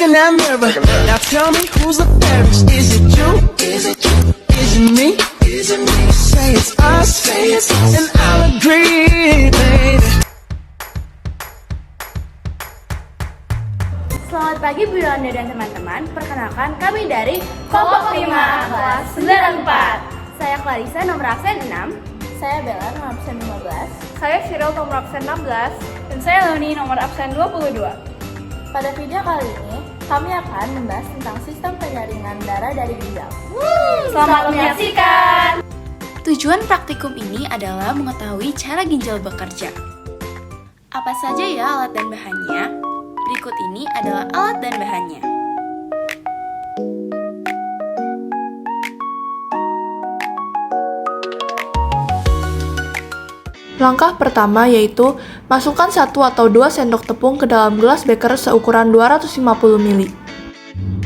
Look in that mirror. Now tell me who's the fairest? Is it you? Is it you? Is it me? Is it me? Say it's us, and I'll agree, baby. Selamat pagi Bu Yolanda dan teman-teman. Perkenalkan kami dari kelompok 5 kelas 94. Saya Clarissa nomor absen 6. Saya Bella nomor absen 15. Saya Cyril nomor absen 16. Dan saya Leonie nomor absen 22. Pada video kali ini, kami akan membahas tentang sistem penyaringan darah dari ginjal. Selamat menyaksikan. Tujuan praktikum ini adalah mengetahui cara ginjal bekerja. Apa saja ya alat dan bahannya? Berikut ini adalah alat dan bahannya. Langkah pertama yaitu masukkan 1 atau 2 sendok tepung ke dalam gelas beker seukuran 250 ml.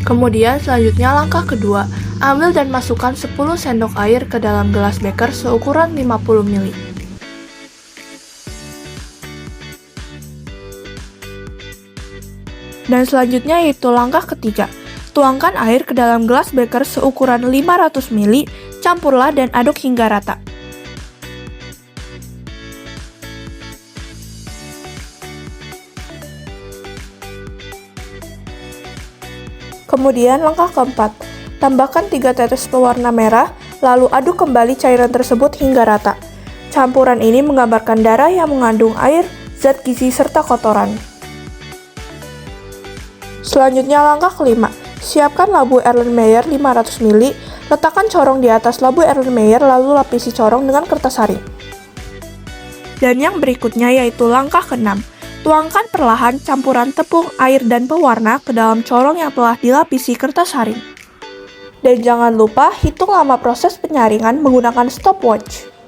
Kemudian selanjutnya langkah kedua, ambil dan masukkan 10 sendok air ke dalam gelas beker seukuran 50 ml. Dan selanjutnya yaitu langkah ketiga, tuangkan air ke dalam gelas beker seukuran 500 ml, campurlah dan aduk hingga rata. Kemudian langkah keempat, tambahkan 3 tetes pewarna merah, lalu aduk kembali cairan tersebut hingga rata. Campuran ini menggambarkan darah yang mengandung air, zat gizi, serta kotoran. Selanjutnya langkah kelima, siapkan labu Erlenmeyer 500 ml, letakkan corong di atas labu Erlenmeyer lalu lapisi corong dengan kertas saring. Dan yang berikutnya yaitu langkah keenam, tuangkan perlahan campuran tepung, air, dan pewarna ke dalam corong yang telah dilapisi kertas saring. Dan jangan lupa hitung lama proses penyaringan menggunakan stopwatch.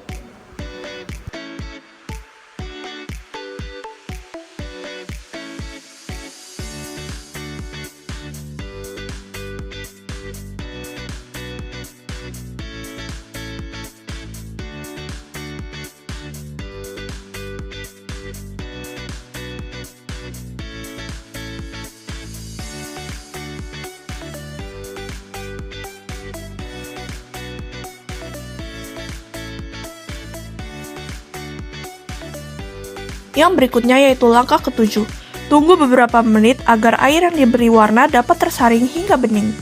Yang berikutnya yaitu langkah ketujuh. Tunggu beberapa menit agar air yang diberi warna dapat tersaring hingga bening.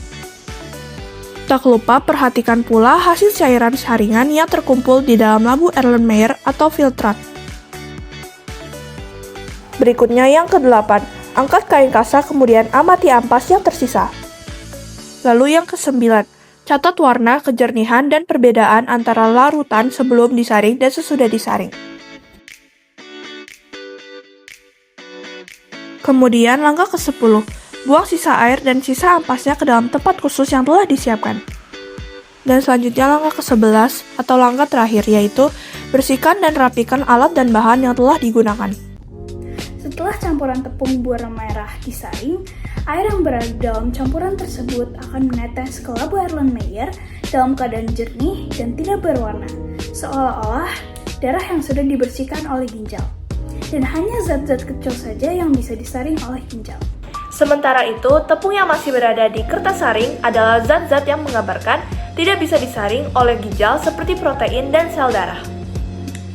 Tak lupa perhatikan pula hasil cairan saringan yang terkumpul di dalam labu Erlenmeyer atau filtrat. Berikutnya yang kedelapan, angkat kain kasa kemudian amati ampas yang tersisa. Lalu yang kesembilan, catat warna, kejernihan, dan perbedaan antara larutan sebelum disaring dan sesudah disaring. Kemudian langkah ke-10, buang sisa air dan sisa ampasnya ke dalam tempat khusus yang telah disiapkan. Dan selanjutnya langkah ke-11 atau langkah terakhir yaitu bersihkan dan rapikan alat dan bahan yang telah digunakan. Setelah campuran tepung berwarna merah disaring, air yang berada di dalam campuran tersebut akan menetes ke labu Erlenmeyer dalam keadaan jernih dan tidak berwarna, seolah-olah darah yang sudah dibersihkan oleh ginjal. Dan hanya zat-zat kecil saja yang bisa disaring oleh ginjal. Sementara itu, tepung yang masih berada di kertas saring adalah zat-zat yang menggambarkan tidak bisa disaring oleh ginjal seperti protein dan sel darah.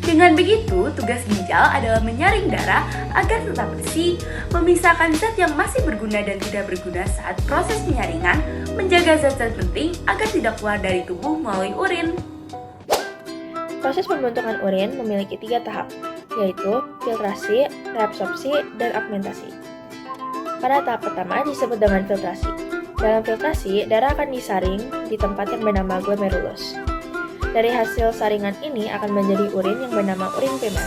Dengan begitu, tugas ginjal adalah menyaring darah agar tetap bersih, memisahkan zat yang masih berguna dan tidak berguna saat proses penyaringan, menjaga zat-zat penting agar tidak keluar dari tubuh melalui urin. Proses pembentukan urin memiliki 3 tahap, yaitu filtrasi, reabsorpsi, dan augmentasi. Pada tahap pertama disebut dengan filtrasi. Dalam filtrasi, darah akan disaring di tempat yang bernama glomerulus. Dari hasil saringan ini akan menjadi urin yang bernama urin primer.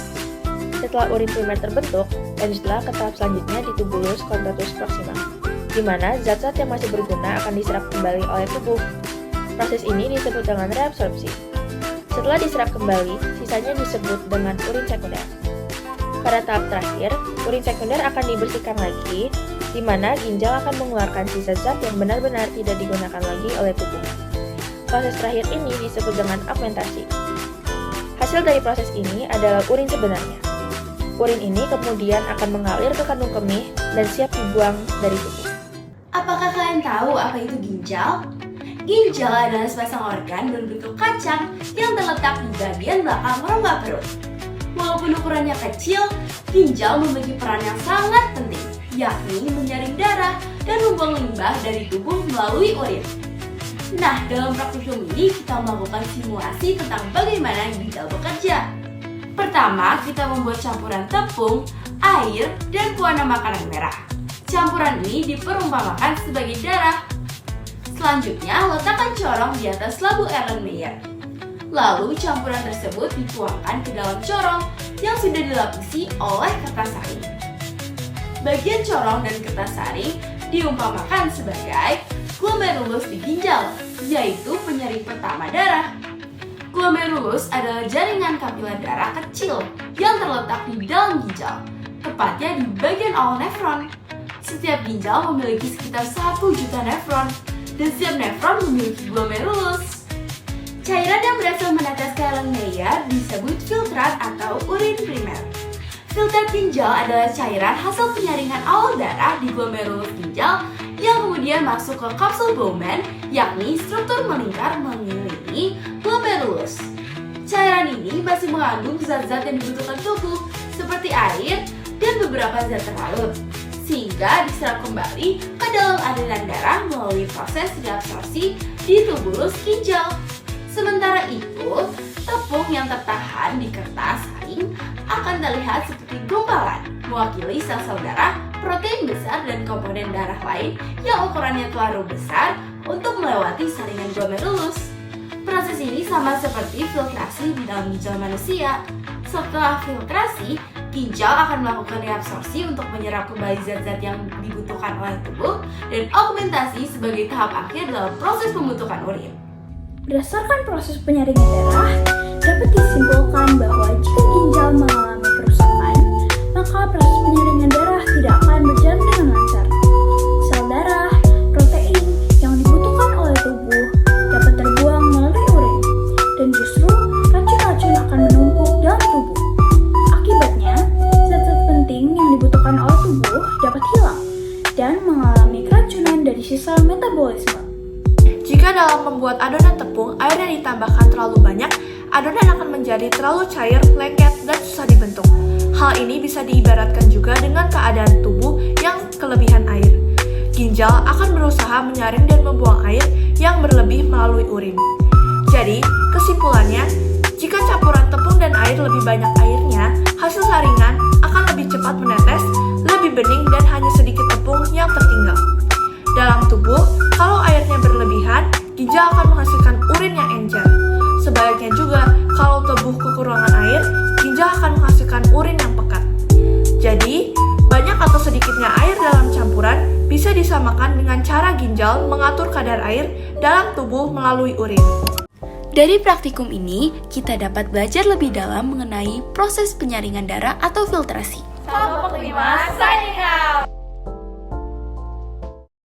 Setelah urin primer terbentuk, lanjutlah ke tahap selanjutnya di tubulus contractus proxima, di mana zat-zat yang masih berguna akan diserap kembali oleh tubuh. Proses ini disebut dengan reabsorpsi. Setelah diserap kembali, sisanya disebut dengan urin sekunder. Pada tahap terakhir, urin sekunder akan dibersihkan lagi, di mana ginjal akan mengeluarkan sisa zat yang benar-benar tidak digunakan lagi oleh tubuh. Proses terakhir ini disebut dengan augmentasi. Hasil dari proses ini adalah urin sebenarnya. Urin ini kemudian akan mengalir ke kandung kemih dan siap dibuang dari tubuh. kalian tahu apa itu ginjal? Ginjal adalah sepasang organ berbentuk kacang yang terletak di bagian belakang rongga perut. Walaupun ukurannya kecil, ginjal memiliki peran yang sangat penting, yakni menyaring darah dan membuang limbah dari tubuh melalui urin. Nah, dalam praktikum ini kita melakukan simulasi tentang bagaimana ginjal bekerja. Pertama, kita membuat campuran tepung, air, dan pewarna makanan merah. Campuran ini diperumpamakan sebagai darah. Selanjutnya, letakkan corong di atas labu Erlenmeyer. Lalu, campuran tersebut dituangkan ke dalam corong yang sudah dilapisi oleh kertas saring. Bagian corong dan kertas saring diumpamakan sebagai glomerulus di ginjal, yaitu penyaring pertama darah. Glomerulus adalah jaringan kapiler darah kecil yang terletak di dalam ginjal, tepatnya di bagian awal nefron. Setiap ginjal memiliki sekitar 1 juta nefron, dan setiap nefron memiliki glomerulus. Cairan yang berhasil menetes ke Erlenmeyer disebut filtrat atau urin primer. Filtrat ginjal adalah cairan hasil penyaringan awal darah di glomerulus ginjal yang kemudian masuk ke kapsul Bowman, yakni struktur melingkar mengelilingi glomerulus. Cairan ini masih mengandung zat-zat yang dibutuhkan tubuh, seperti air dan beberapa zat terlarut, sehingga diserap kembali ke dalam aliran darah melalui proses reabsorpsi di tubulus ginjal. Sementara itu, tepung yang tertahan di kertas saring akan terlihat seperti gumpalan, mewakili sel-sel darah, protein besar, dan komponen darah lain yang ukurannya terlalu besar untuk melewati saringan glomerulus. Proses ini sama seperti filtrasi di dalam ginjal manusia. Setelah filtrasi, ginjal akan melakukan reabsorpsi untuk menyerap kembali zat-zat yang dibutuhkan oleh tubuh dan augmentasi sebagai tahap akhir dalam proses pembentukan urin. Berdasarkan proses penyaringan darah, dapat disimpulkan bahwa jika ginjal mengalami kerusakan, maka proses penyaringan darah tidak akan berjalan dengan lancar. Sel darah, protein yang dibutuhkan oleh tubuh dapat terbuang melalui urin, dan justru racun-racun akan menumpuk dalam tubuh. Akibatnya, zat-zat penting yang dibutuhkan oleh tubuh dapat hilang dan mengalami keracunan dari sisa metabolisme. Jika dalam membuat adonan tepung, airnya ditambahkan terlalu banyak, adonan akan menjadi terlalu cair, lengket, dan susah dibentuk. Hal ini bisa diibaratkan juga dengan keadaan tubuh yang kelebihan air. Ginjal akan berusaha menyaring dan membuang air yang berlebih melalui urin. Jadi, kesimpulannya, jika campuran tepung dan air lebih banyak airnya, hasil saringan akan lebih cepat menetes, lebih bening, dan hanya sedikit tepung yang tertinggal. Dalam tubuh, kalau airnya berlebihan, ginjal akan menghasilkan urin yang encer. Sebaliknya juga, kalau tubuh kekurangan air, ginjal akan menghasilkan urin yang pekat. Jadi, banyak atau sedikitnya air dalam campuran bisa disamakan dengan cara ginjal mengatur kadar air dalam tubuh melalui urin. Dari praktikum ini, kita dapat belajar lebih dalam mengenai proses penyaringan darah atau filtrasi. Kelompok 5 signing out.